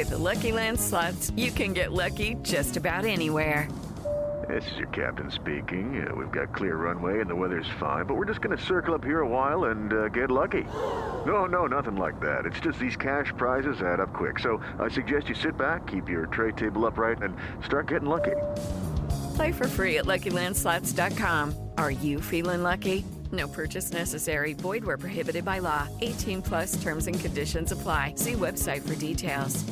With the Lucky Land Slots, you can get lucky just about anywhere. This is your captain speaking. We've got clear runway and the weather's fine, but we're just going to circle up here a while and get lucky. No, nothing like that. It's just these cash prizes add up quick. So I suggest you sit back, keep your tray table upright, and start getting lucky. Play for free at LuckyLandSlots.com. Are you feeling lucky? No purchase necessary. Void where prohibited by law. 18 plus terms and conditions apply. See website for details.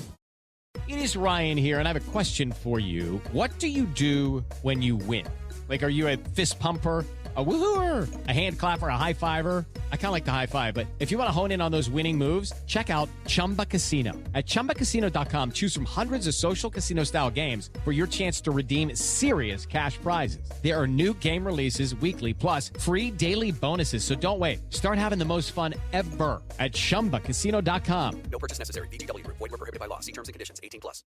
It is Ryan here, and I have a question for you. What do you do when you win? Like, are you a fist pumper, a woo-hooer, a hand clapper, a high fiver? I kind of like the high five, but if you want to hone in on those winning moves, check out Chumba Casino. At ChumbaCasino.com, choose from hundreds of social casino-style games for your chance to redeem serious cash prizes. There are new game releases weekly, plus free daily bonuses. So don't wait. Start having the most fun ever at ChumbaCasino.com. No purchase necessary. VGW. Void where prohibited by law. See terms and conditions. 18 plus.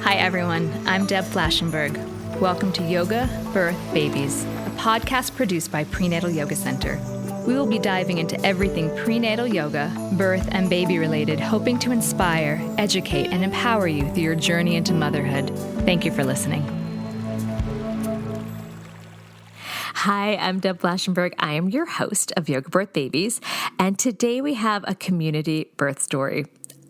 Hi, everyone. I'm Deb Flashenberg. Welcome to Yoga, Birth, Babies, a podcast produced by Prenatal Yoga Center. We will be diving into everything prenatal yoga, birth, and baby related, hoping to inspire, educate, and empower you through your journey into motherhood. Thank you for listening. Hi, I'm Deb Flashenberg. I am your host of Yoga Birth Babies, and today we have a community birth story.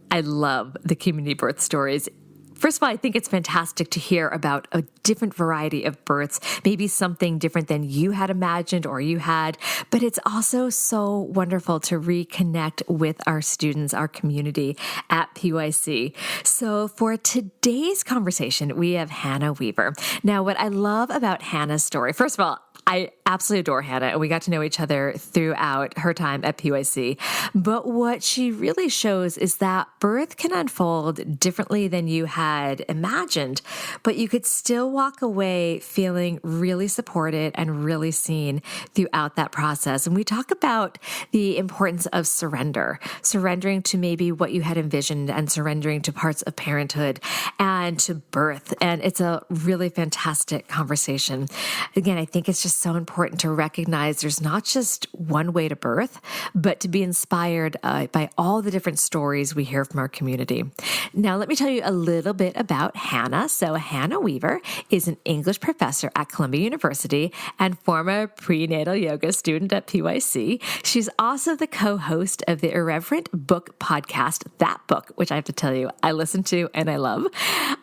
I love the community birth stories. First of all, I think it's fantastic to hear about a different variety of births, maybe something different than you had imagined or you had, but it's also so wonderful to reconnect with our students, our community at PYC. So for today's conversation, we have Hannah Weaver. Now, what I love about Hannah's story, first of all, I absolutely adore Hannah, and we got to know each other throughout her time at PYC. But what she really shows is that birth can unfold differently than you had imagined, but you could still walk away feeling really supported and really seen throughout that process. And we talk about the importance of surrendering to maybe what you had envisioned and surrendering to parts of parenthood and to birth. And it's a really fantastic conversation. Again, I think it's just so important to recognize there's not just one way to birth, but to be inspired by all the different stories we hear from our community. Now, let me tell you a little bit about Hannah. So Hannah Weaver is an English professor at Columbia University and former prenatal yoga student at PYC. She's also the co-host of the Irreverent Book podcast, That Book, which I have to tell you, I listen to and I love.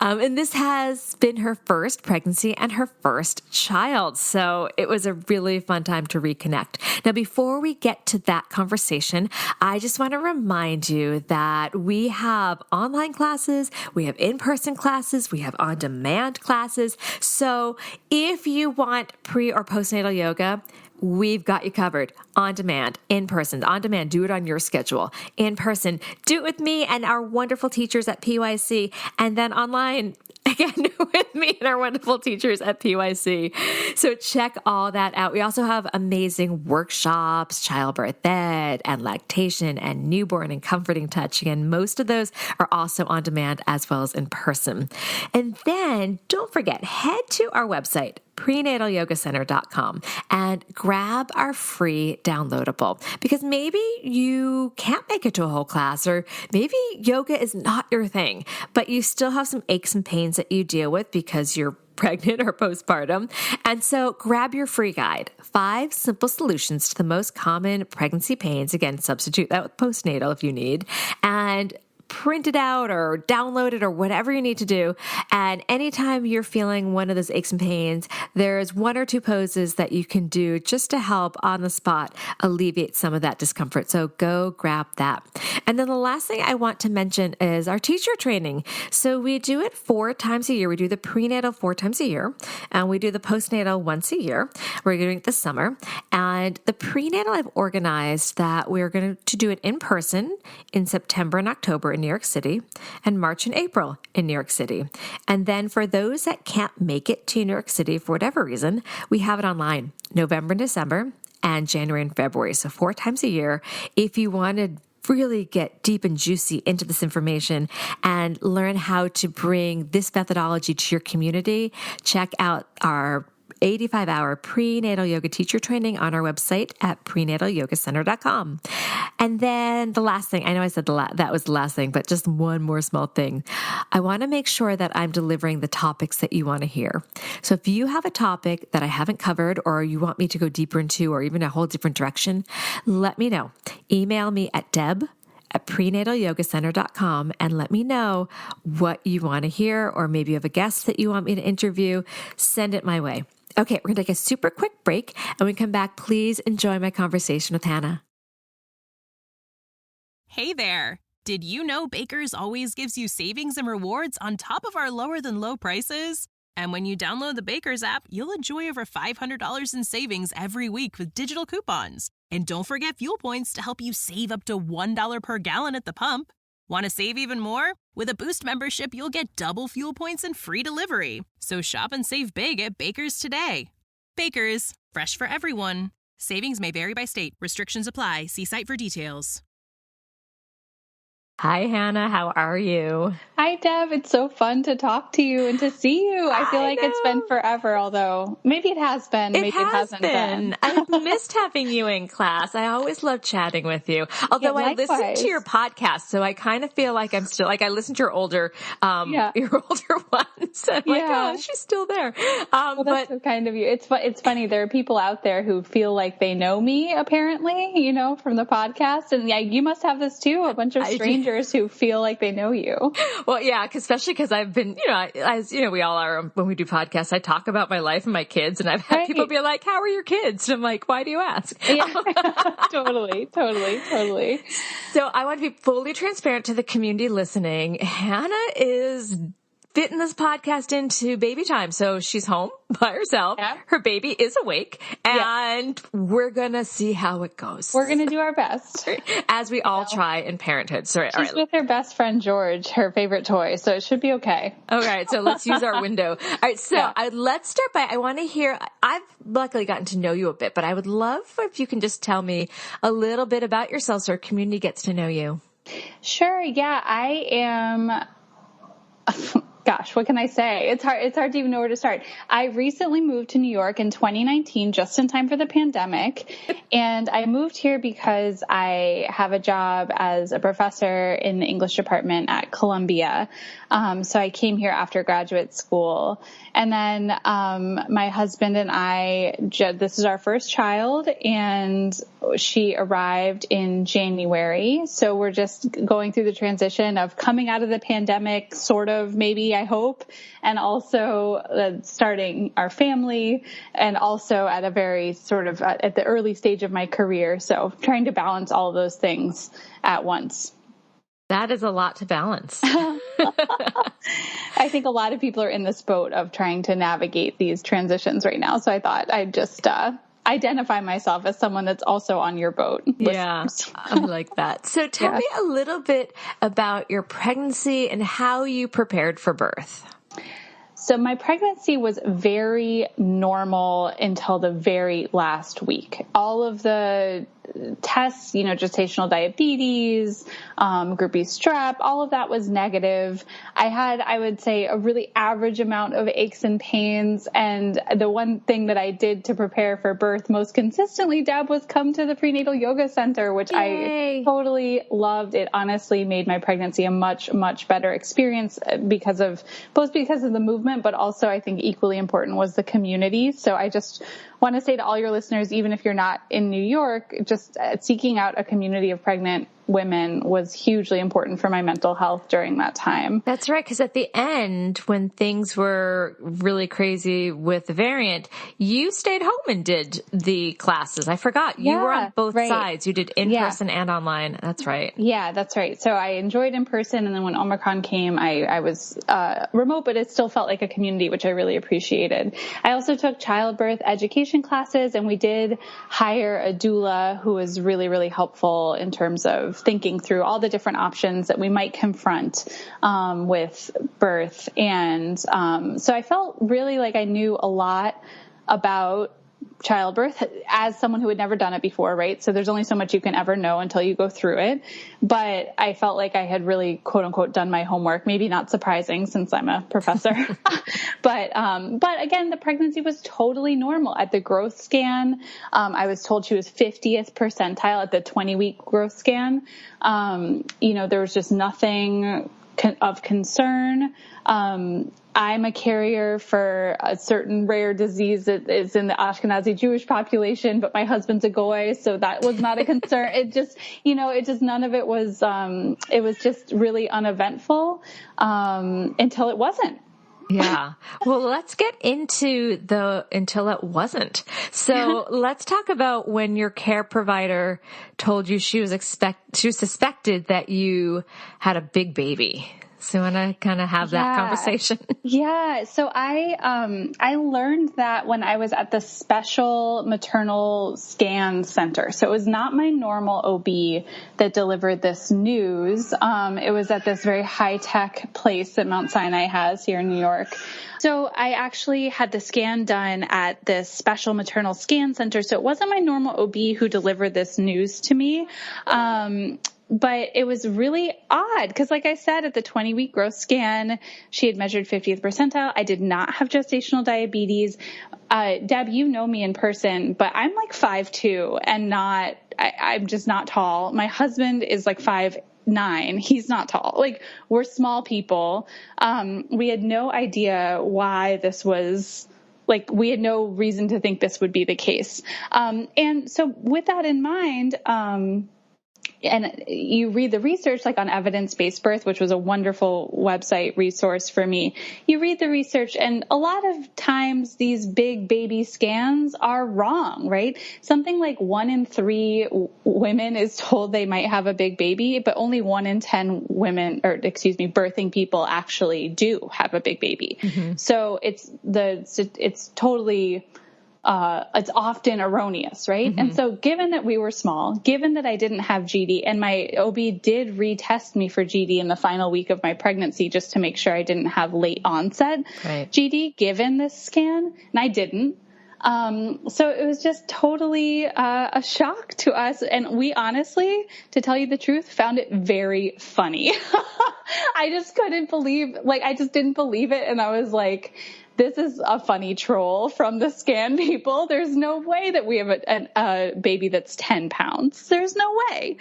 And this has been her first pregnancy and her first child. So it was a really fun time to reconnect. Now, before we get to that conversation, I just want to remind you that we have online classes, we have in-person classes, we have on-demand classes. So if you want pre or postnatal yoga, we've got you covered. On demand, in person, on demand, do it on your schedule. In person, do it with me and our wonderful teachers at PYC. And then online, again, with me and our wonderful teachers at PYC. So check all that out. We also have amazing workshops, childbirth ed and lactation and newborn and comforting touch. Again, most of those are also on demand as well as in person. And then don't forget, head to our website, prenatalyogacenter.com, and grab our free downloadable, because maybe you can't make it to a whole class, or maybe yoga is not your thing, but you still have some aches and pains that you deal with because you're pregnant or postpartum. And so grab your free guide, 5 simple solutions to the most common pregnancy pains. Again, substitute that with postnatal if you need, and print it out or download it or whatever you need to do. And anytime you're feeling one of those aches and pains, there's 1 or 2 poses that you can do just to help on the spot alleviate some of that discomfort. So go grab that. And then the last thing I want to mention is our teacher training. So we do it 4 times a year. We do the prenatal 4 times a year, and we do the postnatal once a year. We're doing it this summer. And the prenatal, I've organized that we're going to do it in person in September and October in New York City, and March and April in New York City. And then for those that can't make it to New York City for whatever reason, we have it online, November and December, and January and February. So 4 times a year. If you want to really get deep and juicy into this information and learn how to bring this methodology to your community, check out our 85-hour prenatal yoga teacher training on our website at prenatalyogacenter.com. And then the last thing, I know I said that was the last thing, but just one more small thing. I want to make sure that I'm delivering the topics that you want to hear. So if you have a topic that I haven't covered or you want me to go deeper into or even a whole different direction, let me know. Email me at deb@prenatalyogacenter.com and let me know what you want to hear, or maybe you have a guest that you want me to interview. Send it my way. Okay, we're going to take a super quick break, and when we come back, please enjoy my conversation with Hannah. Hey there! Did you know Baker's always gives you savings and rewards on top of our lower than low prices? And when you download the Baker's app, you'll enjoy over $500 in savings every week with digital coupons. And don't forget fuel points to help you save up to $1 per gallon at the pump. Want to save even more? With a Boost membership, you'll get double fuel points and free delivery. So shop and save big at Baker's today. Baker's, fresh for everyone. Savings may vary by state. Restrictions apply. See site for details. Hi, Hannah. How are you? Hi, Deb. It's so fun to talk to you and to see you. I feel like it's been forever, although maybe it has been. Maybe it hasn't been. I've missed having you in class. I always love chatting with you. Although I listen to your podcast, so I kind of feel like I'm still, like I listen to your older ones. I'm like, oh, she's still there. Well, that's so kind of you. It's funny. There are people out there who feel like they know me, apparently, from the podcast. And yeah, you must have this too. A bunch of strangers who feel like they know you. Well, yeah, especially because I've been, as we all are when we do podcasts, I talk about my life and my kids, and I've had people be like, how are your kids? And I'm like, why do you ask? Yeah. Totally. So I want to be fully transparent to the community listening. Hannah is fitting this podcast into baby time. So she's home by herself. Yeah. Her baby is awake, and we're going to see how it goes. We're going to do our best. As we all try in parenthood. So, she's with her best friend, George, her favorite toy. So it should be okay. All right. So let's use our window. All right. So let's start by, I want to hear, I've luckily gotten to know you a bit, but I would love if you can just tell me a little bit about yourself so our community gets to know you. Sure. Yeah, I am... Gosh, what can I say? It's hard to even know where to start. I recently moved to New York in 2019, just in time for the pandemic. And I moved here because I have a job as a professor in the English department at Columbia. So I came here after graduate school. And then my husband and I, this is our first child, and she arrived in January. So we're just going through the transition of coming out of the pandemic, sort of, maybe, I hope, and also starting our family, and also at a very sort of at the early stage of my career. So trying to balance all of those things at once. That is a lot to balance. I think a lot of people are in this boat of trying to navigate these transitions right now. So I thought I'd just identify myself as someone that's also on your boat. Yeah, I like that. So tell me a little bit about your pregnancy and how you prepared for birth. So my pregnancy was very normal until the very last week. All of the tests, gestational diabetes, group B strep, all of that was negative. I had, I would say, a really average amount of aches and pains. And the one thing that I did to prepare for birth most consistently, Deb, was come to the prenatal yoga center, which I totally loved. It honestly made my pregnancy a much, much better experience because of the movement, but also I think equally important was the community. So I just want to say to all your listeners, even if you're not in New York, just seeking out a community of pregnant women was hugely important for my mental health during that time. That's right. Because at the end, when things were really crazy with the variant, you stayed home and did the classes. I forgot. You were on both sides. You did in person and online. That's right. Yeah, that's right. So I enjoyed in person. And then when Omicron came, I was remote, but it still felt like a community, which I really appreciated. I also took childbirth education classes, and we did hire a doula who was really, really helpful in terms of thinking through all the different options that we might confront with birth. And so I felt really like I knew a lot about childbirth as someone who had never done it before, right? So there's only so much you can ever know until you go through it. But I felt like I had really, quote unquote, done my homework. Maybe not surprising since I'm a professor. But again, the pregnancy was totally normal. At the growth scan, I was told she was 50th percentile at the 20-week growth scan. There was just nothing of concern. I'm a carrier for a certain rare disease that is in the Ashkenazi Jewish population, but my husband's a goy, so that was not a concern. None of it was, it was just really uneventful, until it wasn't. Yeah. Well, let's get into the until it wasn't. So let's talk about when your care provider told you she suspected that you had a big baby. So I want to kind of have that conversation. Yeah. So I learned that when I was at the special maternal scan center. So it was not my normal OB that delivered this news. It was at this very high tech place that Mount Sinai has here in New York. So I actually had the scan done at this special maternal scan center. So it wasn't my normal OB who delivered this news to me. But it was really odd because, like I said, at the 20-week growth scan, she had measured 50th percentile. I did not have gestational diabetes. Deb, you know me in person, but I'm like 5'2" and I'm just not tall. My husband is like 5'9". He's not tall. Like, we're small people. We had no idea why this was. Like, we had no reason to think this would be the case. And so with that in mind, and you read the research, like on evidence-based birth, which was a wonderful website resource for me. You read the research, and a lot of times these big baby scans are wrong, right? Something like 1 in 3 women is told they might have a big baby, but only 1 in 10 birthing people actually do have a big baby. Mm-hmm. So it's totally... it's often erroneous, right? Mm-hmm. And so given that we were small, given that I didn't have GD, and my OB did retest me for GD in the final week of my pregnancy just to make sure I didn't have late onset GD given this scan, and I didn't. So it was just totally a shock to us. And we honestly, to tell you the truth, found it very funny. I just couldn't believe, I just didn't believe it. And I was like, this is a funny troll from the scan people. There's no way that we have a baby that's 10 pounds. There's no way.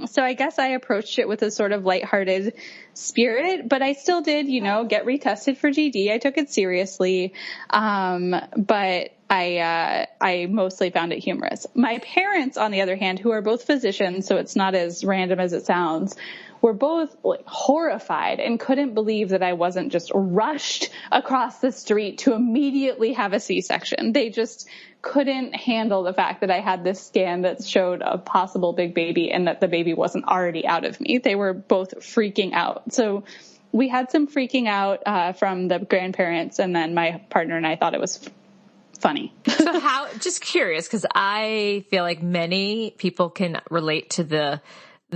So I guess I approached it with a sort of lighthearted spirit, but I still did, get retested for GD. I took it seriously. But I mostly found it humorous. My parents, on the other hand, who are both physicians, so it's not as random as it sounds, were both horrified and couldn't believe that I wasn't just rushed across the street to immediately have a C-section. They just couldn't handle the fact that I had this scan that showed a possible big baby and that the baby wasn't already out of me. They were both freaking out. So we had some freaking out from the grandparents, and then my partner and I thought it was funny. So just curious, because I feel like many people can relate to the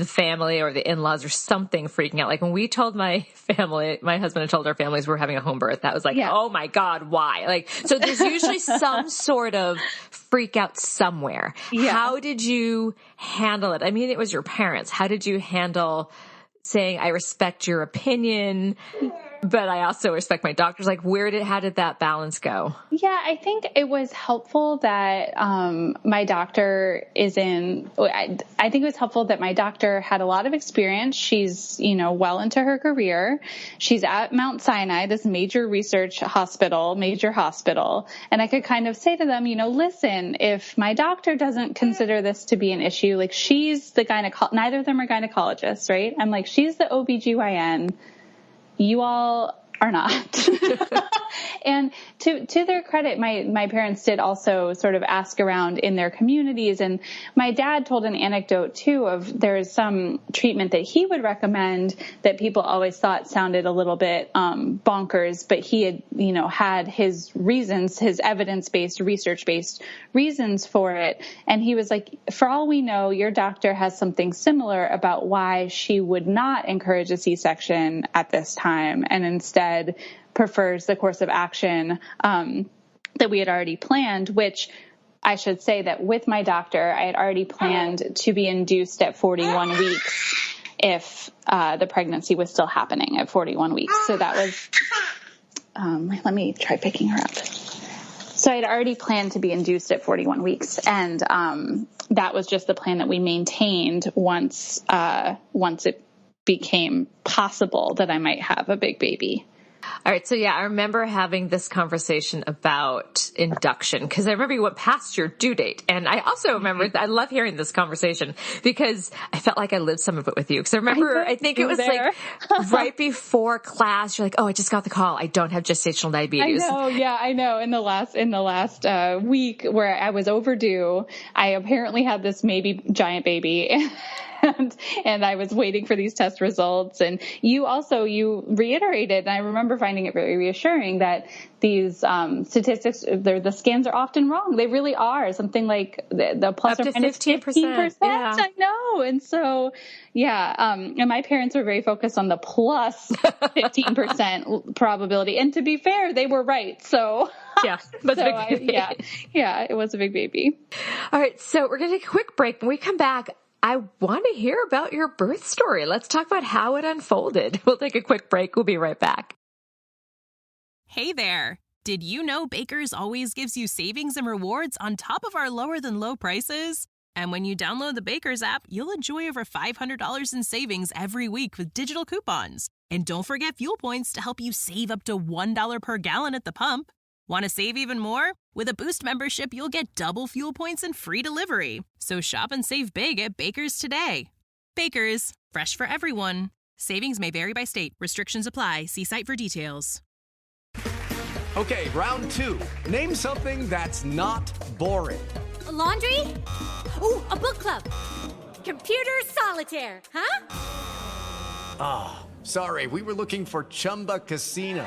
family or the in-laws or something freaking out. Like when we told my family, my husband had told our families we're having a home birth, that was like, oh my God, why? So there's usually some sort of freak out somewhere. Yeah. How did you handle it? I mean, it was your parents. How did you handle saying, I respect your opinion, but I also respect my doctors? How did that balance go? Yeah, I think it was helpful that my doctor I think it was helpful that my doctor had a lot of experience. She's, well into her career. She's at Mount Sinai, this major research hospital, and I could kind of say to them, listen, if my doctor doesn't consider this to be an issue, she's the neither of them are gynecologists, right? I'm like, she's the OBGYN. You all are not. And to their credit, my parents did also sort of ask around in their communities. And my dad told an anecdote too of there's some treatment that he would recommend that people always thought sounded a little bit bonkers, but he had, had his reasons, his evidence-based, research-based reasons for it. And he was like, for all we know, your doctor has something similar about why she would not encourage a C-section at this time and instead prefers the course of action that we had already planned, which I should say that with my doctor, I had already planned to be induced at 41 weeks if the pregnancy was still happening at 41 weeks. So that was, let me try picking her up. So I had already planned to be induced at 41 weeks. And that was just the plan that we maintained once it became possible that I might have a big baby. All right. So yeah, I remember having this conversation about induction because I remember you went past your due date. And I also remember, I love hearing this conversation because I felt like I lived some of it with you. Because I remember, I think it was like right before class, you're like, oh, I just got the call. I don't have gestational diabetes. I know. Yeah, I know. In the last week where I was overdue, I apparently had this maybe giant baby. And I was waiting for these test results. And you reiterated, and I remember finding it very reassuring that these statistics, the scans are often wrong. They really are. Something like the plus up or to minus 15%. Yeah. I know. And so, yeah. And my parents were very focused on the plus 15% probability. And to be fair, they were right. So yeah, yeah, it was a big baby. All right. So we're going to take a quick break. When we come back, I want to hear about your birth story. Let's talk about how it unfolded. We'll take a quick break. We'll be right back. Hey there. Did you know Baker's always gives you savings and rewards on top of our lower than low prices? And when you download the Baker's app, you'll enjoy over $500 in savings every week with digital coupons. And don't forget fuel points to help you save up to $1 per gallon at the pump. Want to save even more? With a Boost membership, you'll get double fuel points and free delivery. So shop and save big at Baker's today. Baker's, fresh for everyone. Savings may vary by state. Restrictions apply. See site for details. Okay, round two. Name something that's not boring. A laundry? Ooh, a book club. Computer solitaire, huh? Ah, sorry, we were looking for Chumba Casino.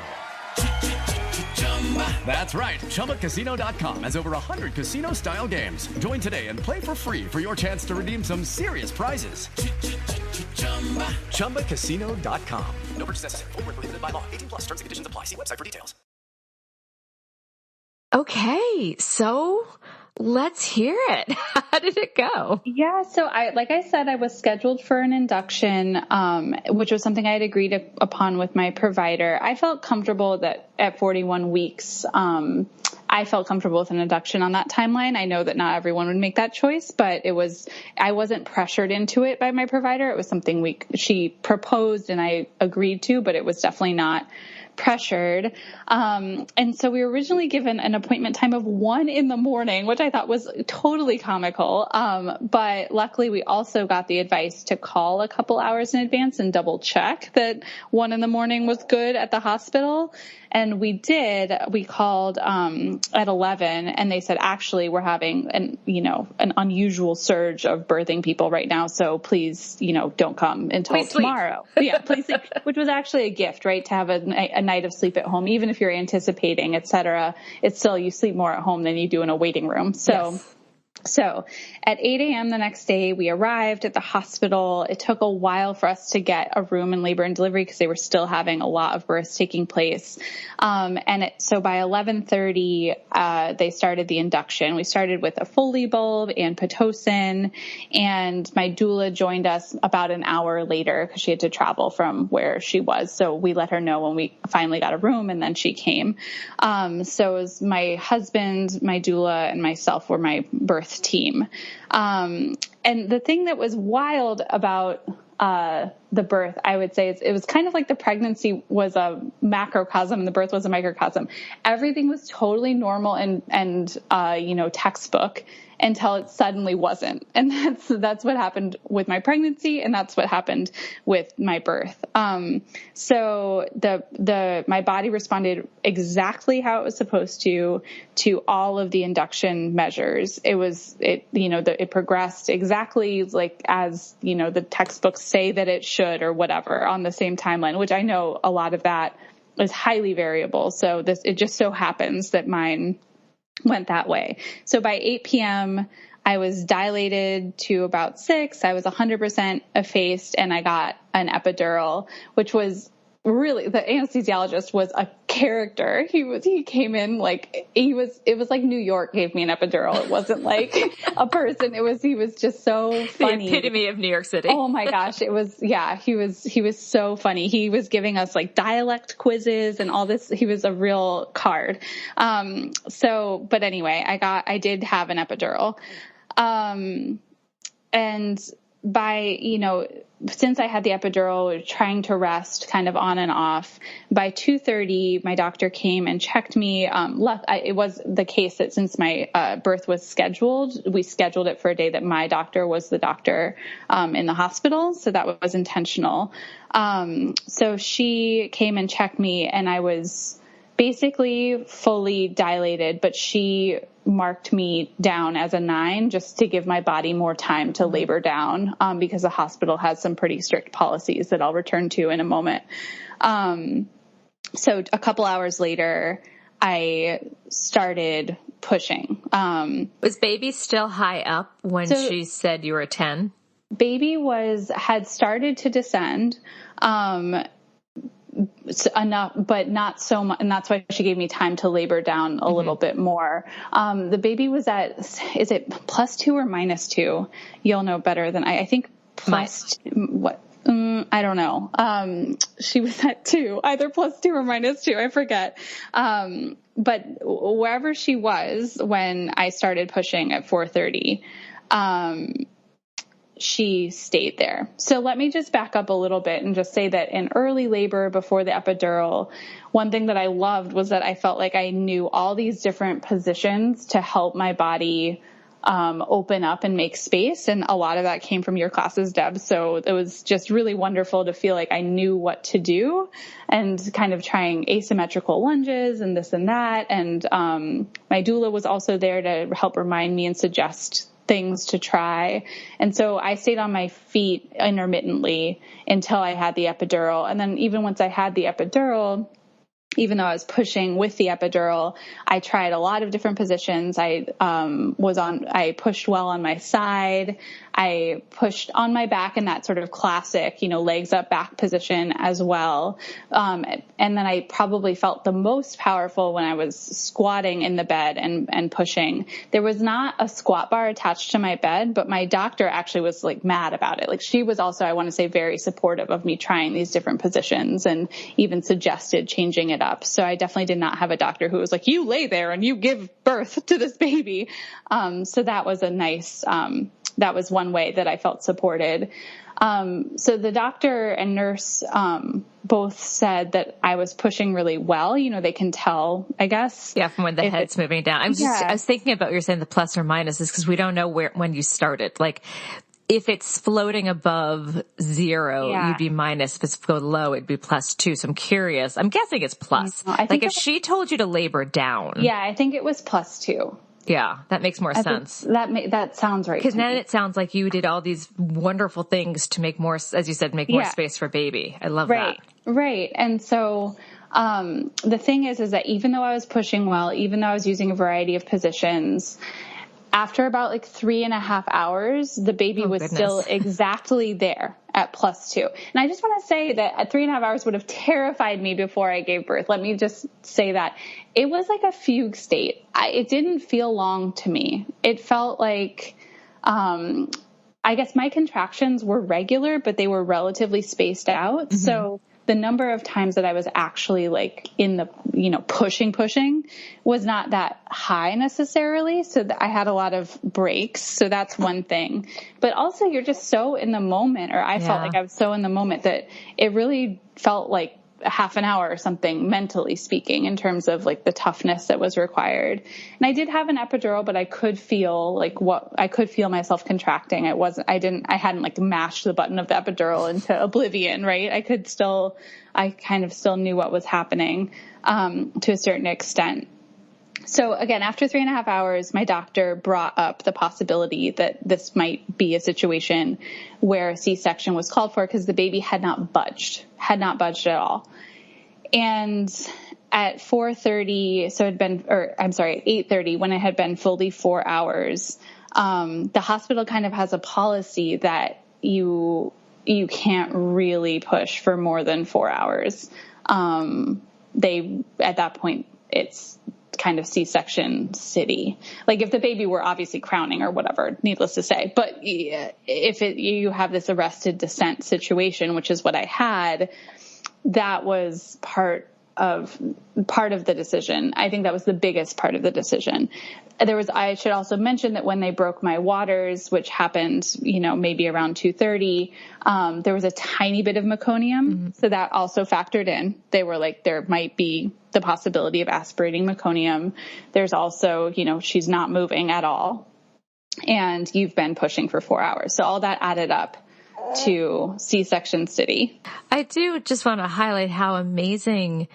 That's right. ChumbaCasino.com has over 100 casino-style games. Join today and play for free for your chance to redeem some serious prizes. ChumbaCasino.com. No purchase necessary. Void where prohibited by law. 18 plus terms and conditions apply. See website for details. Okay. So let's hear it. How did it go? Yeah. So like I said, I was scheduled for an induction, which was something I had agreed upon with my provider. I felt comfortable that at 41 weeks, I felt comfortable with an induction on that timeline. I know that not everyone would make that choice, but I wasn't pressured into it by my provider. It was something she proposed and I agreed to, but it was definitely not pressured. And so we were originally given an appointment time of 1 a.m, which I thought was totally comical. But luckily we also got the advice to call a couple hours in advance and double check that 1 a.m. was good at the hospital. And we did. We called at 11 and they said, actually, we're having an unusual surge of birthing people right now. So please, don't come until tomorrow. Yeah, please sleep, which was actually a gift, right? To have a night of sleep at home, even if you're anticipating, et cetera, it's still, you sleep more at home than you do in a waiting room. So yes. So at 8 a.m. the next day, we arrived at the hospital. It took a while for us to get a room in labor and delivery because they were still having a lot of births taking place. So by 11:30, they started the induction. We started with a Foley bulb and Pitocin, and my doula joined us about an hour later because she had to travel from where she was. So we let her know when we finally got a room, and then she came. So it was my husband, my doula, and myself were my birth team. And the thing that was wild about the birth, I would say, it was kind of like the pregnancy was a macrocosm and the birth was a microcosm. Everything was totally normal and textbook until it suddenly wasn't. And that's what happened with my pregnancy, and that's what happened with my birth. So my body responded exactly how it was supposed to all of the induction measures. It progressed exactly like as, the textbooks say that it should or whatever on the same timeline, which I know a lot of that is highly variable. So it just so happens that mine went that way. So by 8 p.m., I was dilated to about 6. I was 100% effaced, and I got an epidural, which was really, the anesthesiologist was a character. He came in like, it was like New York gave me an epidural. It wasn't like a person. He was just so funny. The epitome of New York City. Oh my gosh. He was so funny. He was giving us like dialect quizzes and all this. He was a real card. But anyway, I did have an epidural. And by, since I had the epidural, trying to rest kind of on and off, by 2:30, my doctor came and checked me. It was the case that since my birth was scheduled, we scheduled it for a day that my doctor was the doctor in the hospital. So that was intentional. So she came and checked me, and I was basically fully dilated, but she marked me down as a 9 just to give my body more time to labor down, because the hospital has some pretty strict policies that I'll return to in a moment. So a couple hours later, I started pushing. Was baby still high up when she said you were a 10? Baby had started to descend, enough, but not so much. And that's why she gave me time to labor down a little bit more. The baby was is it +2 or -2? You'll know better than I think what? I don't know. She was at 2, either +2 or -2. I forget. But wherever she was when I started pushing at 4:30, she stayed there. So let me just back up a little bit and just say that in early labor before the epidural, one thing that I loved was that I felt like I knew all these different positions to help my body open up and make space. And a lot of that came from your classes, Deb. So it was just really wonderful to feel like I knew what to do and kind of trying asymmetrical lunges and this and that. And my doula was also there to help remind me and suggest things to try. And so I stayed on my feet intermittently until I had the epidural. And then even once I had the epidural, even though I was pushing with the epidural, I tried a lot of different positions. I pushed well on my side. I pushed on my back in that sort of classic, legs up back position as well. And then I probably felt the most powerful when I was squatting in the bed and pushing. There was not a squat bar attached to my bed, but my doctor actually was like mad about it. Like she was also, I want to say, very supportive of me trying these different positions and even suggested changing it up. So I definitely did not have a doctor who was like, you lay there and you give birth to this baby. So that was a nice, that was one way that I felt supported. So the doctor and nurse, both said that I was pushing really well. They can tell, I guess. Yeah. From when the head's moving down. I was thinking about you're saying the plus or minuses because we don't know when you started. Like, if it's floating above 0, you'd be minus. If it's low, it'd be +2. So I'm curious. I'm guessing it's plus. If she told you to labor down. Yeah, I think it was +2. Yeah, that makes more sense. That sounds right. Because then it sounds like you did all these wonderful things to make more, as you said, make more space for baby. I love that. Right. And so the thing is that even though I was pushing well, even though I was using a variety of positions, after about 3.5 hours, the baby was still exactly there at +2. And I just want to say that at 3.5 hours would have terrified me before I gave birth. Let me just say that. It was like a fugue state. It didn't feel long to me. It felt like, I guess my contractions were regular, but they were relatively spaced out. Mm-hmm. So the number of times that I was actually in the, pushing was not that high necessarily. So I had a lot of breaks. So that's one thing, but also you're just so in the moment, or I felt like I was so in the moment that it really felt like a half an hour or something, mentally speaking, in terms of the toughness that was required. And I did have an epidural, but I could feel I could feel myself contracting. I hadn't mashed the button of the epidural into oblivion, right? I kind of still knew what was happening, to a certain extent. So again, after 3.5 hours, my doctor brought up the possibility that this might be a situation where a C-section was called for because the baby had not budged at all. And at 4:30, at 8:30, when it had been fully 4 hours, the hospital kind of has a policy that you you can't really push for more than 4 hours. At that point, it's kind of C-section city. Like if the baby were obviously crowning or whatever, needless to say, but if you have this arrested descent situation, which is what I had, that was part of the decision. I think that was the biggest part of the decision. I should also mention that when they broke my waters, which happened, maybe around 2:30, there was a tiny bit of meconium. Mm-hmm. So that also factored in. They were like, there might be the possibility of aspirating meconium. There's also, she's not moving at all. And you've been pushing for 4 hours. So all that added up to C-section city. I do just want to highlight how amazing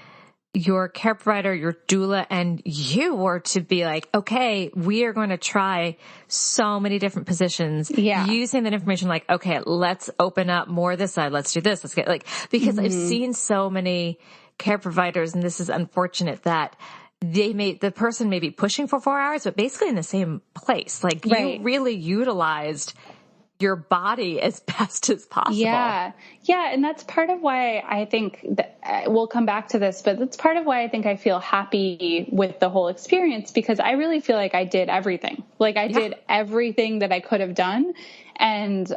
your care provider, your doula, and you were to be like, okay, we are going to try so many different positions. Yeah. Using that information like, okay, let's open up more this side. Let's do this. Let's get because I've seen so many care providers, and this is unfortunate that the person may be pushing for 4 hours, but basically in the same place. Like you really utilized your body as best as possible. Yeah. Yeah. And that's part of why I think that we'll come back to this, but that's part of why I think I feel happy with the whole experience, because I really feel like I did everything. Like I did everything that I could have done. And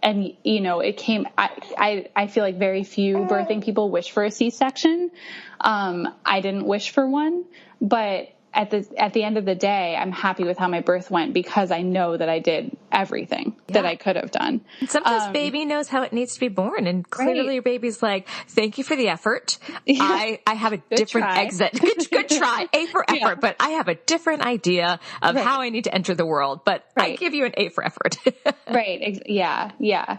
it came, I feel like very few birthing people wish for a C-section. I didn't wish for one, but at the end of the day, I'm happy with how my birth went because I know that I did everything that I could have done. And sometimes baby knows how it needs to be born, and clearly your baby's like, thank you for the effort. Yeah. I have a different exit. Good try. A for effort, but I have a different idea of how I need to enter the world, but I give you an A for effort. Yeah. Yeah.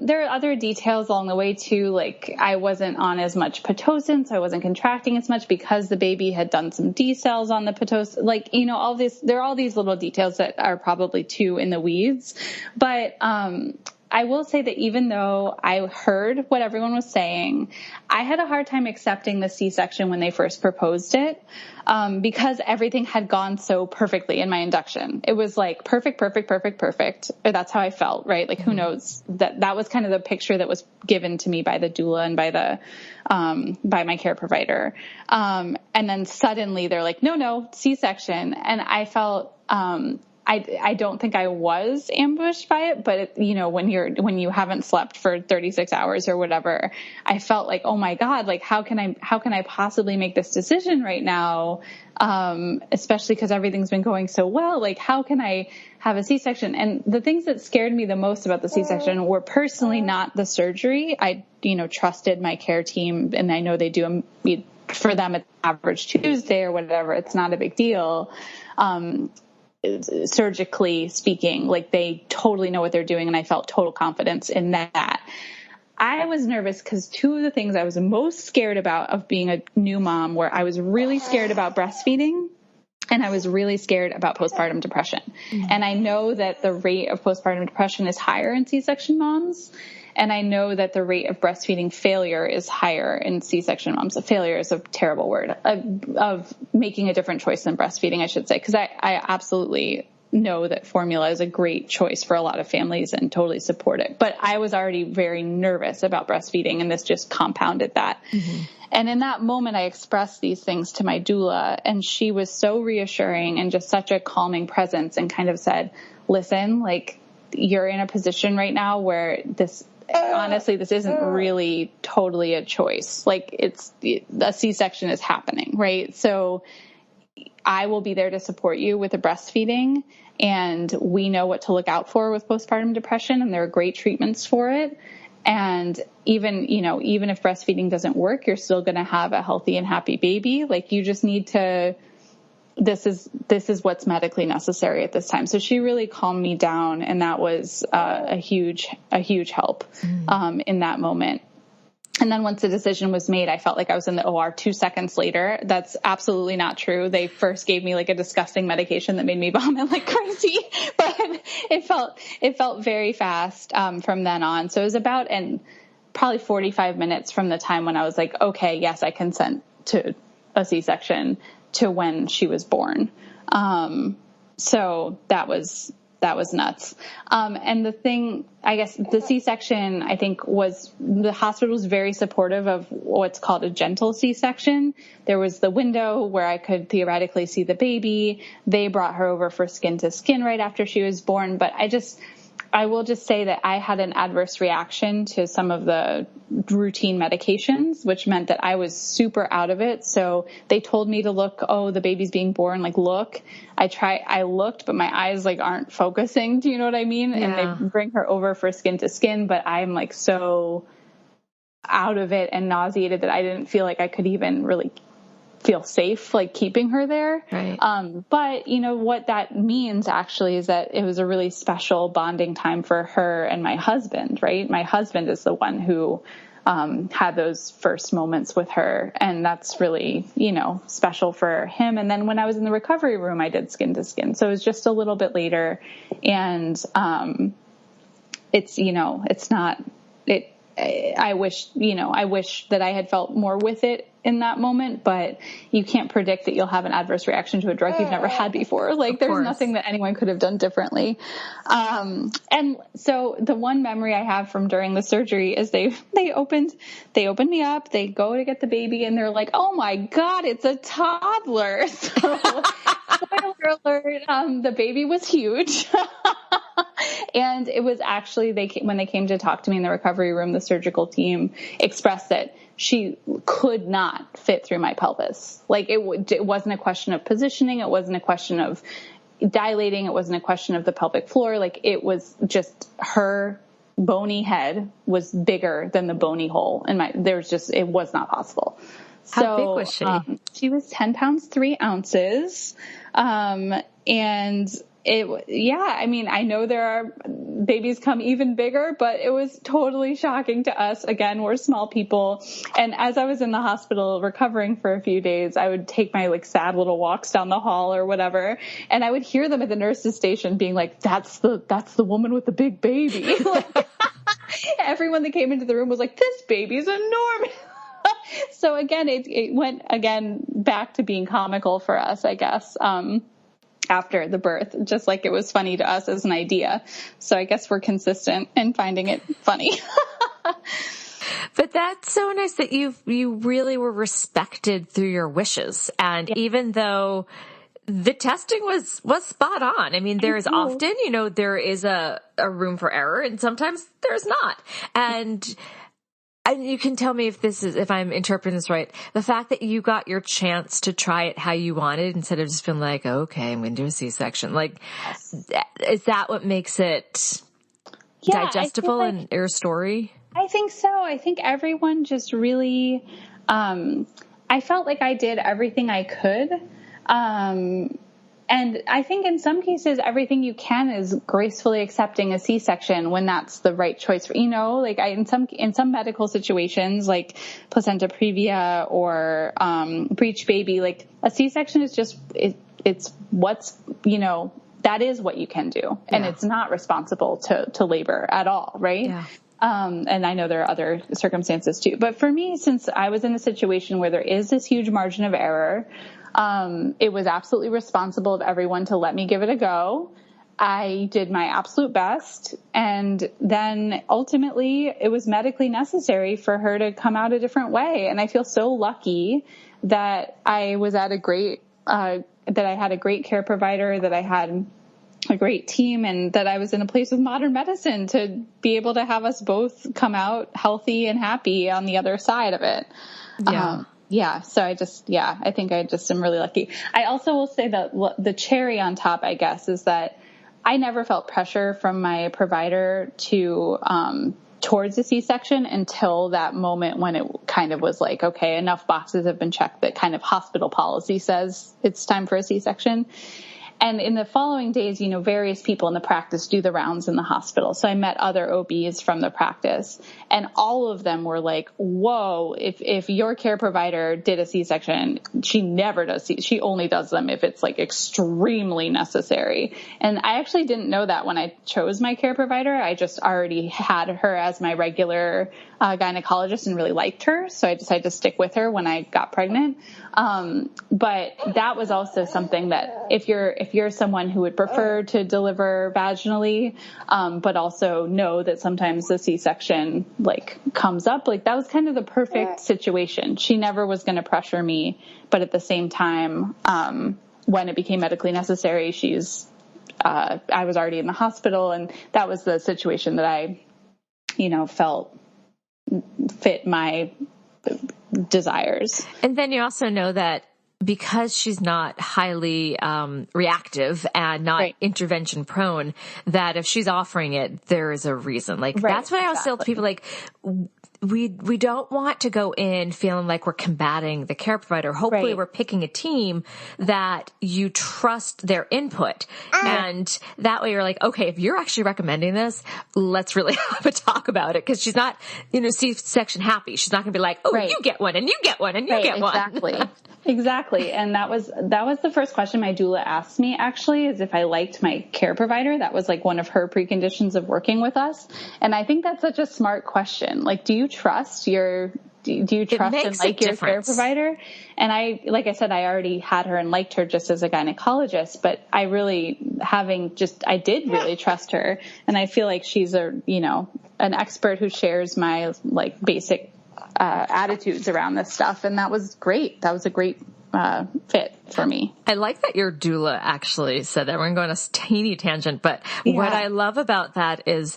There are other details along the way too. Like I wasn't on as much Pitocin, so I wasn't contracting as much because the baby had done some decels on the Pitocin. Like, all this, there are all these little details that are probably too in the weeds. But, I will say that even though I heard what everyone was saying, I had a hard time accepting the C-section when they first proposed it, because everything had gone so perfectly in my induction. It was like perfect. Or that's how I felt, right? Like who knows, that was kind of the picture that was given to me by the doula and by my care provider. And then suddenly they're like, no, C-section. And I felt, I don't think I was ambushed by it, but when you haven't slept for 36 hours or whatever, I felt like, oh my God, like how can I possibly make this decision right now? Especially because everything's been going so well. Like how can I have a C-section? And the things that scared me the most about the C-section were personally not the surgery. I, trusted my care team, and I know they do for them it's average Tuesday or whatever. It's not a big deal. Surgically speaking, like they totally know what they're doing, and I felt total confidence in that. I was nervous because two of the things I was most scared about of being a new mom were I was really scared about breastfeeding, and I was really scared about postpartum depression. Mm-hmm. And I know that the rate of postpartum depression is higher in C-section moms. And I know that the rate of breastfeeding failure is higher in C-section moms. Failure is a terrible word, of making a different choice than breastfeeding, I should say, because I absolutely know that formula is a great choice for a lot of families and totally support it. But I was already very nervous about breastfeeding, and this just compounded that. Mm-hmm. And in that moment, I expressed these things to my doula, and she was so reassuring and just such a calming presence, and kind of said, listen, like, you're in a position right now where honestly, this isn't really totally a choice. Like a C-section is happening, right? So I will be there to support you with the breastfeeding, and we know what to look out for with postpartum depression, and there are great treatments for it. And even if breastfeeding doesn't work, you're still going to have a healthy and happy baby. Like you just need to, this is what's medically necessary at this time. So she really calmed me down, and that was a huge help in that moment. And then once the decision was made, I felt like I was in the OR 2 seconds later. That's absolutely not true. They first gave me like a disgusting medication that made me vomit like crazy, but it felt very fast from then on. So it was about probably 45 minutes from the time when I was like, okay, yes, I consent to a C-section, to when she was born. So that was that was nuts. And the thing, I guess the C-section, I think the hospital was very supportive of what's called a gentle C-section. There was the window where I could theoretically see the baby. They brought her over for skin to skin right after she was born. But I will just say that I had an adverse reaction to some of the routine medications, which meant that I was super out of it. So they told me to look, the baby's being born, like look. I looked, but my eyes like aren't focusing. Do you know what I mean? Yeah. And they bring her over for skin to skin, but I'm like so out of it and nauseated that I didn't feel like I could even really feel safe, like keeping her there. Right. But you know what that means actually is that it was a really special bonding time for her and my husband, right? My husband is the one who, had those first moments with her, and that's really, special for him. And then when I was in the recovery room, I did skin to skin. So it was just a little bit later, and, it's not, I wish that I had felt more with it in that moment, but you can't predict that you'll have an adverse reaction to a drug you've never had before. Like there's nothing that anyone could have done differently. And so the one memory I have from during the surgery is they opened me up, they go to get the baby, and they're like, oh my God, it's a toddler. So spoiler alert, the baby was huge. And it was actually, when they came to talk to me in the recovery room, the surgical team expressed that she could not fit through my pelvis. Like it wasn't a question of positioning. It wasn't a question of dilating. It wasn't a question of the pelvic floor. Like it was just her bony head was bigger than the bony hole. And it was not possible. How big was she? She was 10 pounds, 3 ounces. And I know there are babies come even bigger, but it was totally shocking to us. Again, we're small people. And as I was in the hospital recovering for a few days, I would take my like sad little walks down the hall or whatever. And I would hear them at the nurse's station being like, that's the woman with the big baby. Like, everyone that came into the room was like, this baby's enormous. So again, it went again back to being comical for us, I guess. After the birth, just like it was funny to us as an idea. So I guess we're consistent in finding it funny. But that's so nice that you really were respected through your wishes. And even though the testing was spot on, I mean, there is often, there is a room for error, and sometimes there's not. And you can tell me if I'm interpreting this right, the fact that you got your chance to try it how you wanted instead of just being like, okay, I'm going to do a C-section. Like, is that what makes it digestible in your story? I think so. I think everyone just really, I felt like I did everything I could. And I think in some cases, everything you can is gracefully accepting a C-section when that's the right choice for, like in some medical situations, like placenta previa or, breech baby, like a C-section is just, it's what's, that is what you can do. And it's not responsible to labor at all. Right. Yeah. And I know there are other circumstances too, but for me, since I was in a situation where there is this huge margin of error, it was absolutely responsible of everyone to let me give it a go. I did my absolute best. And then ultimately it was medically necessary for her to come out a different way. And I feel so lucky that I was at that I had a great care provider, that I had a great team, and that I was in a place with modern medicine to be able to have us both come out healthy and happy on the other side of it. So I think I just am really lucky. I also will say that the cherry on top, I guess, is that I never felt pressure from my provider towards a C-section until that moment when it kind of was like, okay, enough boxes have been checked that kind of hospital policy says it's time for a C-section. And in the following days, various people in the practice do the rounds in the hospital. So I met other OBs from the practice, and all of them were like, whoa, if your care provider did a C-section, she never does she only does them if it's like extremely necessary. And I actually didn't know that when I chose my care provider. I just already had her as my regular gynecologist and really liked her. So I decided to stick with her when I got pregnant. But that was also something that if you're if you're someone who would prefer to deliver vaginally, but also know that sometimes the C-section like comes up, like that was kind of the perfect situation. She never was going to pressure me, but at the same time, when it became medically necessary, I was already in the hospital, and that was the situation that I, felt fit my desires. And then you also know that because she's not highly reactive and not intervention prone, that if she's offering it, there is a reason. Like that's what I always tell people, like we don't want to go in feeling like we're combating the care provider. Hopefully we're picking a team that you trust their input. And that way you're like, okay, if you're actually recommending this, let's really have a talk about it. Cause she's not, C-section happy. She's not going to be like, oh, you get one and you get one and you get one. Exactly. And that was the first question my doula asked me, actually, is if I liked my care provider. That was like one of her preconditions of working with us. And I think that's such a smart question. Like, do you trust and like your care provider? And like I said, I already had her and liked her just as a gynecologist, but I did really trust her. And I feel like she's an expert who shares my like basic attitudes around this stuff. And that was great. That was a great fit for me. I like that your doula actually said that. We're going to go on a teeny tangent, but what I love about that is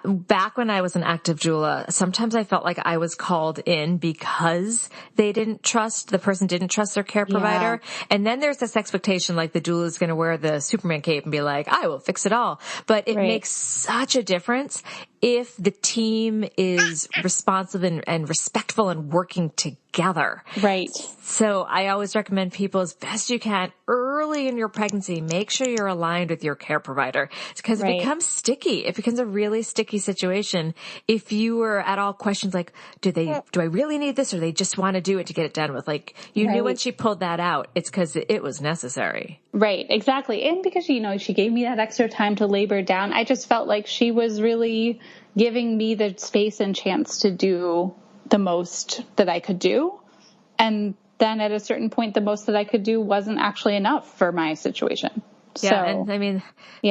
back when I was an active doula, sometimes I felt like I was called in because the person didn't trust their care provider. And then there's this expectation like the doula is going to wear the Superman cape and be like, I will fix it all. But it makes such a difference if the team is responsive and respectful and working together. Right. So I always recommend people, as best you can, early in your pregnancy, make sure you're aligned with your care provider, because it becomes sticky. It becomes a really sticky situation if you were at all questions like, do I really need this, or they just want to do it to get it done with? Like, you knew when she pulled that out, it's because it was necessary. Right, exactly. And because, she gave me that extra time to labor down, I just felt like she was really giving me the space and chance to do the most that I could do. And then at a certain point, the most that I could do wasn't actually enough for my situation. Yeah. So, and I mean,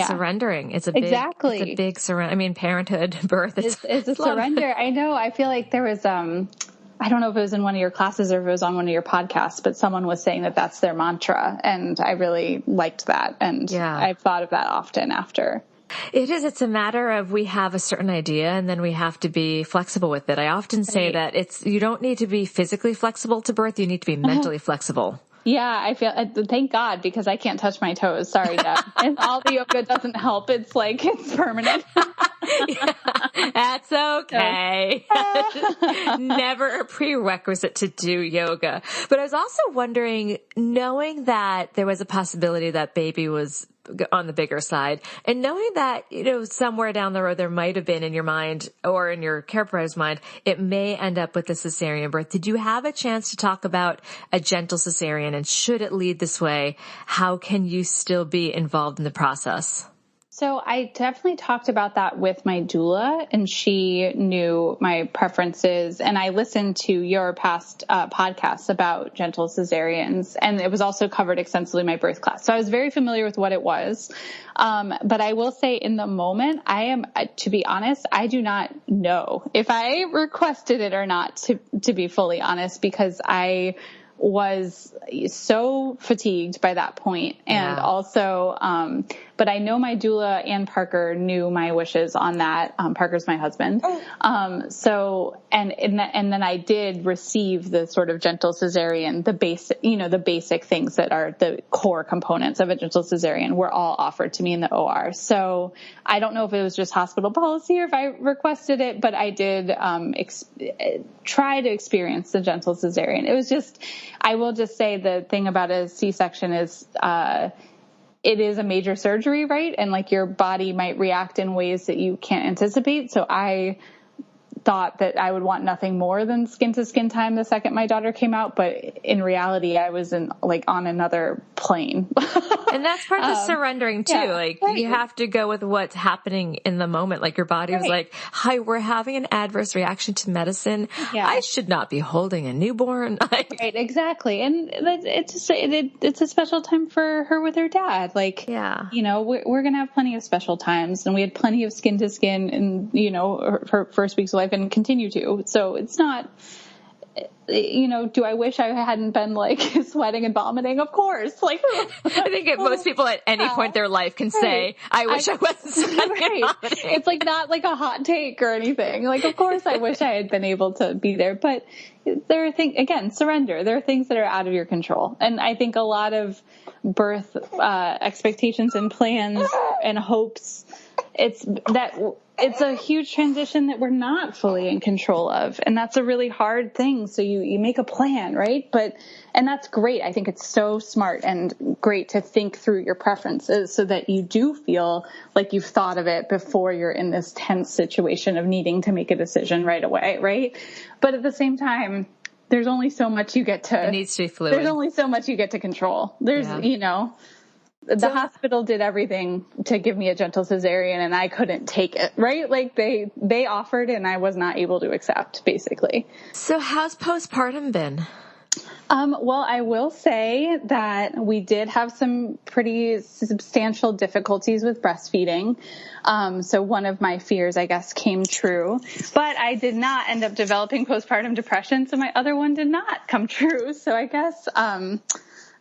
surrendering. It's a big surrender. I mean, parenthood, birth. It's a surrender. I know. I feel like there was, I don't know if it was in one of your classes or if it was on one of your podcasts, but someone was saying that that's their mantra. And I really liked that. And I've thought of that often after. It is. It's a matter of we have a certain idea and then we have to be flexible with it. I often say that you don't need to be physically flexible to birth. You need to be mentally flexible. Yeah, I feel, thank God, because I can't touch my toes. Sorry, Deb. And all the yoga doesn't help. It's like, it's permanent. That's okay. Never a prerequisite to do yoga. But I was also wondering, knowing that there was a possibility that baby was on the bigger side, and knowing that, somewhere down the road there might have been in your mind or in your care provider's mind, it may end up with a cesarean birth. Did you have a chance to talk about a gentle cesarean, and should it lead this way, how can you still be involved in the process? So I definitely talked about that with my doula, and she knew my preferences. And I listened to your past podcasts about gentle cesareans, and it was also covered extensively in my birth class. So I was very familiar with what it was. But I will say in the moment, to be honest, I do not know if I requested it or not, to be fully honest, because I was so fatigued by that point. And also, but I know my doula and Parker knew my wishes on that. Parker's my husband. So, and then I did receive the sort of gentle cesarean, the basic things that are the core components of a gentle cesarean were all offered to me in the OR. So I don't know if it was just hospital policy or if I requested it, but I did, try to experience the gentle cesarean. It was just, I will just say the thing about a C-section is, it is a major surgery, right? And like your body might react in ways that you can't anticipate. So I thought that I would want nothing more than skin to skin time the second my daughter came out. But in reality, I was on another plane. And that's part of the surrendering too. Right. You have to go with what's happening in the moment. Like your body was like, hi, we're having an adverse reaction to medicine. Yeah. I should not be holding a newborn. Right, exactly. And it's a special time for her with her dad. We're going to have plenty of special times, and we had plenty of skin to skin in, her first weeks of life and continue to. So it's not, do I wish I hadn't been sweating and vomiting? Of course. I think most people at any point in their life can say, I wish I wasn't sweating and vomiting. It's not a hot take or anything. Of course I wish I had been able to be there, but there are things, again, surrender. There are things that are out of your control. And I think a lot of birth, expectations and plans and hopes, it's a huge transition that we're not fully in control of. And that's a really hard thing. So you make a plan, right? And that's great. I think it's so smart and great to think through your preferences so that you do feel like you've thought of it before you're in this tense situation of needing to make a decision right away, right? But at the same time, there's only so much you get to... It needs to be fluid. There's only so much you get to control. The hospital did everything to give me a gentle cesarean, and I couldn't take it, right? They offered and I was not able to accept, basically. So how's postpartum been? Well, I will say that we did have some pretty substantial difficulties with breastfeeding. So one of my fears, I guess, came true, but I did not end up developing postpartum depression. So my other one did not come true. So I guess I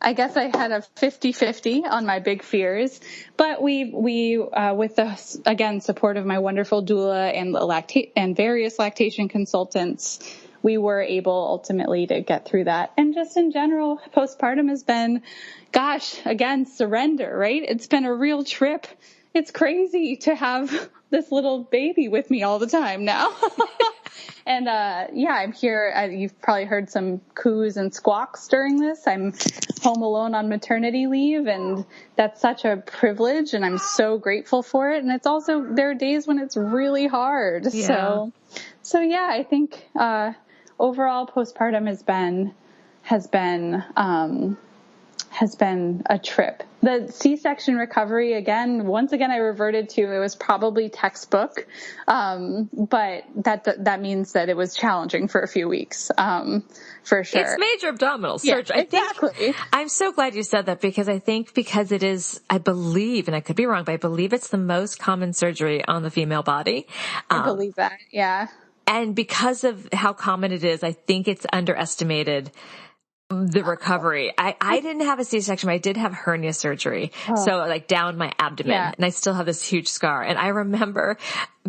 had a 50-50 on my big fears, but we with the, again, support of my wonderful doula and various lactation consultants, we were able ultimately to get through that. And just in general, postpartum has been, again, surrender, right? It's been a real trip. It's crazy to have this little baby with me all the time now. And, I'm here. You've probably heard some coos and squawks during this. I'm home alone on maternity leave, and that's such a privilege, and I'm so grateful for it. And it's also, there are days when it's really hard. Yeah. So I think, overall postpartum has been a trip. The C-section recovery, once again, I reverted to, it was probably textbook. But that means that it was challenging for a few weeks, for sure. It's major abdominal surgery. Yeah, exactly. I'm so glad you said that, because it is, I believe, and I could be wrong, but I believe it's the most common surgery on the female body. I believe that. Yeah. And because of how common it is, I think it's underestimated the recovery. I didn't have a C-section, but I did have hernia surgery. So down my abdomen, and I still have this huge scar. And I remember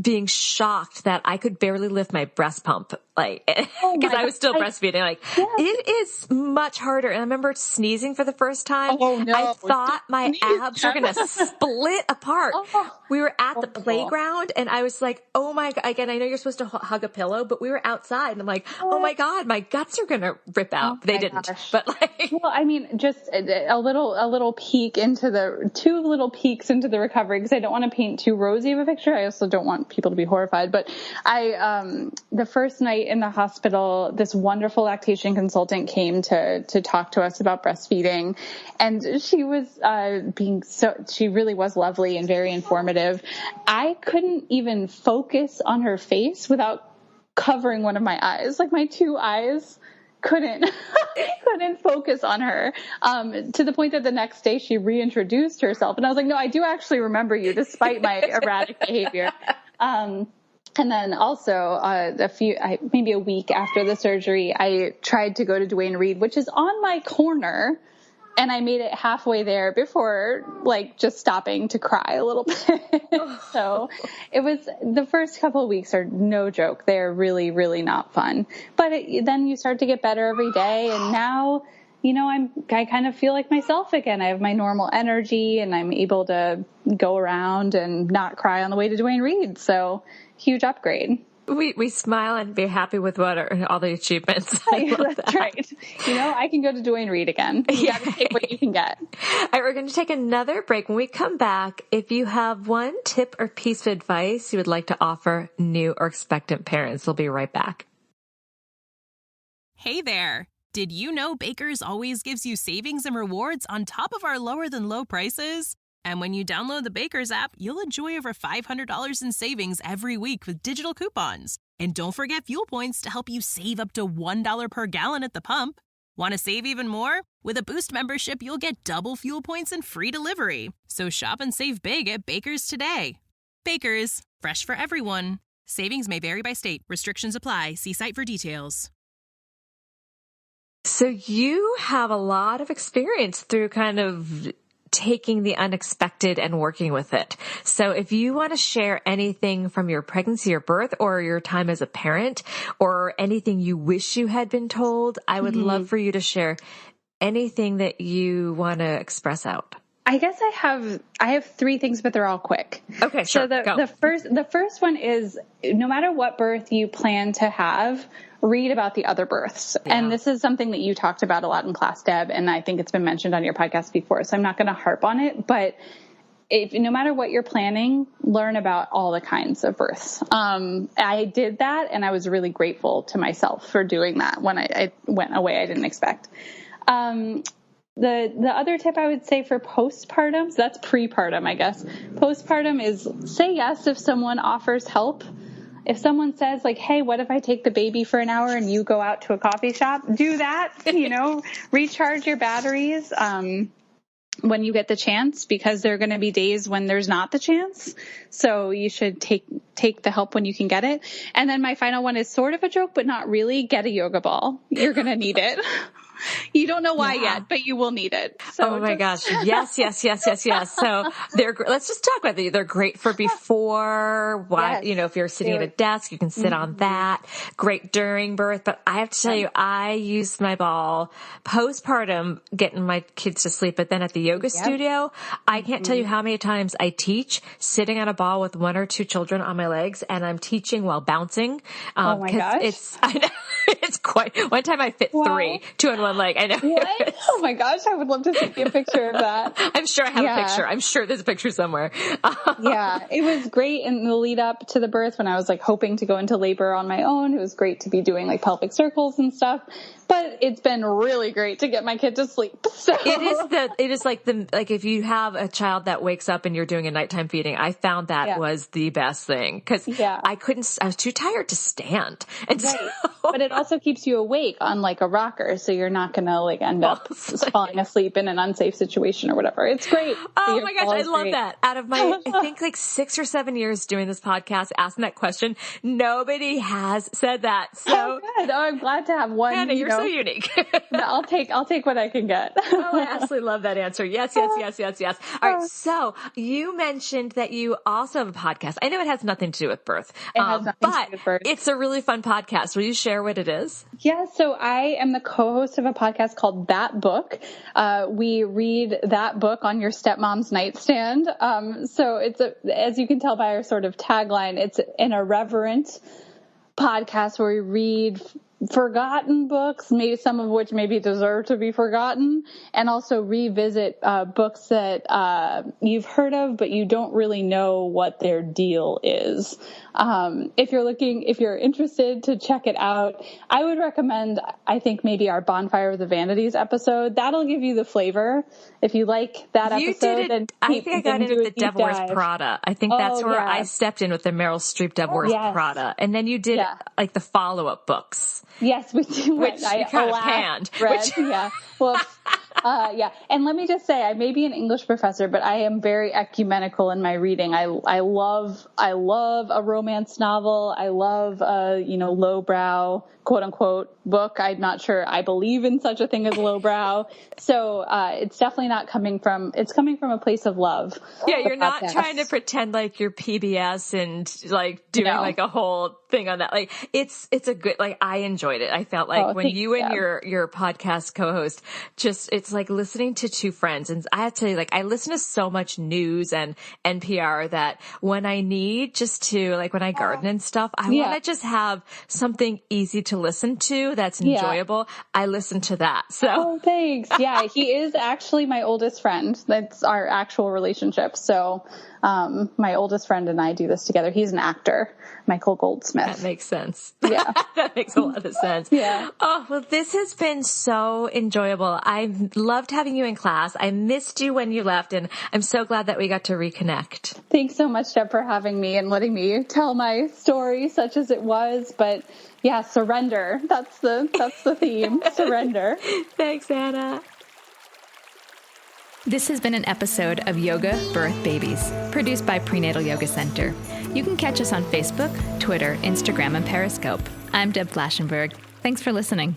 being shocked that I could barely lift my breast pump, because I was still breastfeeding. It is much harder. And I remember sneezing for the first time. Oh no! I thought my abs were going to split apart. We were at the playground, and I was like, "Oh my God!" Again, I know you're supposed to hug a pillow, but we were outside, and I'm like, "Oh my God, my guts are going to rip out." They didn't, but well, I mean, just a little peek into two little peeks into the recovery, because I don't want to paint too rosy of a picture. I also don't want people to be horrified, but the first night in the hospital, this wonderful lactation consultant came to talk to us about breastfeeding, and she was she really was lovely and very informative. I couldn't even focus on her face without covering one of my eyes. My two eyes couldn't focus on her, to the point that the next day she reintroduced herself, and I was like, no, I do actually remember you despite my erratic behavior. And then also, maybe a week after the surgery, I tried to go to Duane Reade, which is on my corner, and I made it halfway there before, just stopping to cry a little bit. So it was, the first couple of weeks are no joke. They're really, really not fun. But then you start to get better every day, and now, I kind of feel like myself again. I have my normal energy, and I'm able to go around and not cry on the way to Duane Reade. So huge upgrade. We smile and be happy with all the achievements. That's right. I can go to Duane Reade again. You got to take what you can get. All right, we're going to take another break. When we come back, if you have one tip or piece of advice you would like to offer new or expectant parents, we'll be right back. Hey there. Did you know Baker's always gives you savings and rewards on top of our lower than low prices? And when you download the Baker's app, you'll enjoy over $500 in savings every week with digital coupons. And don't forget fuel points to help you save up to $1 per gallon at the pump. Want to save even more? With a Boost membership, you'll get double fuel points and free delivery. So shop and save big at Baker's today. Baker's, fresh for everyone. Savings may vary by state. Restrictions apply. See site for details. So you have a lot of experience through kind of taking the unexpected and working with it. So if you want to share anything from your pregnancy or birth or your time as a parent or anything you wish you had been told, I would love for you to share anything that you want to express out. I guess I have three things, but they're all quick. Okay, sure. So the first one is, no matter what birth you plan to have, read about the other births. Yeah. And this is something that you talked about a lot in class, Deb, and I think it's been mentioned on your podcast before, so I'm not going to harp on it, but no matter what you're planning, learn about all the kinds of births. I did that, and I was really grateful to myself for doing that when I went away I didn't expect. The other tip I would say for postpartum, so that's prepartum, I guess. Postpartum is say yes if someone offers help. If someone says like, hey, what if I take the baby for an hour and you go out to a coffee shop? Do that, recharge your batteries when you get the chance, because there are going to be days when there's not the chance. So you should take the help when you can get it. And then my final one is sort of a joke, but not really. Get a yoga ball. You're going to need it. You don't know why yet, but you will need it. So oh my gosh. Yes. So let's just talk about it. They're great for before, if you're sitting at a desk, you can sit on that. Great during birth. But I have to tell you, I used my ball postpartum getting my kids to sleep, but then at the yoga studio, I can't tell you how many times I teach sitting on a ball with one or two children on my legs, and I'm teaching while bouncing. Oh my gosh. I know, it's quite, one time I fit 3, 2 on one leg. I know. What? Oh my gosh. I would love to see a picture of that. I'm sure I have a picture. I'm sure there's a picture somewhere. Yeah. It was great in the lead up to the birth when I was like hoping to go into labor on my own. It was great to be doing like pelvic circles and stuff, but it's been really great to get my kid to sleep. So it is like if you have a child that wakes up and you're doing a nighttime feeding, I found that was the best thing because I was too tired to stand. And but it also keeps you awake on like a rocker. So you're not going to like end up falling asleep in an unsafe situation or whatever. It's great. Oh my gosh. I love that. Out of my, I think like 6 or 7 years doing this podcast, asking that question, nobody has said that. So good. Oh, I'm glad to have one. Hannah, you're so unique. I'll take what I can get. Oh, I absolutely love that answer. Yes. All right. So you mentioned that you also have a podcast. I know it has nothing to do with birth, but it's a really fun podcast. Will you share what it is? Yeah. So I am the co-host of a podcast called That Book. We read that book on your stepmom's nightstand. So it's as you can tell by our sort of tagline, it's an irreverent podcast where we read forgotten books, maybe some of which maybe deserve to be forgotten, and also revisit books that you've heard of, but you don't really know what their deal is. If you're interested to check it out, I would recommend, I think maybe our Bonfire of the Vanities episode. That'll give you the flavor. If you like that episode, I think I got into the Devil Wears Prada. I think that's where I stepped in with the Meryl Streep Devil Wears Prada. And then you did like the follow-up books. Yes, which I kind of panned. And let me just say, I may be an English professor, but I am very ecumenical in my reading. I love a romance novel. I love a, lowbrow, quote unquote, book. I'm not sure I believe in such a thing as lowbrow. So, it's definitely coming from a place of love. Yeah. You're not trying to pretend like you're PBS and like doing like a whole thing on that. Like it's a good, like I enjoyed it. I felt like when you and your podcast co-host it's it's like listening to two friends. And I have to tell you, like, I listen to so much news and NPR that when I need just to, like, when I garden and stuff, I want to just have something easy to listen to that's enjoyable. I listen to that. So. Oh, thanks. Yeah, he is actually my oldest friend. That's our actual relationship. So, my oldest friend and I do this together. He's an actor, Michael Goldsmith. That makes sense. Yeah. That makes a lot of sense. Yeah. Oh, well, this has been so enjoyable. I loved having you in class. I missed you when you left, and I'm so glad that we got to reconnect. Thanks so much, Deb, for having me and letting me tell my story, such as it was. But yeah, surrender. That's the theme. Surrender. Thanks, Anna. This has been an episode of Yoga Birth Babies, produced by Prenatal Yoga Center. You can catch us on Facebook, Twitter, Instagram, and Periscope. I'm Deb Flaschenberg. Thanks for listening.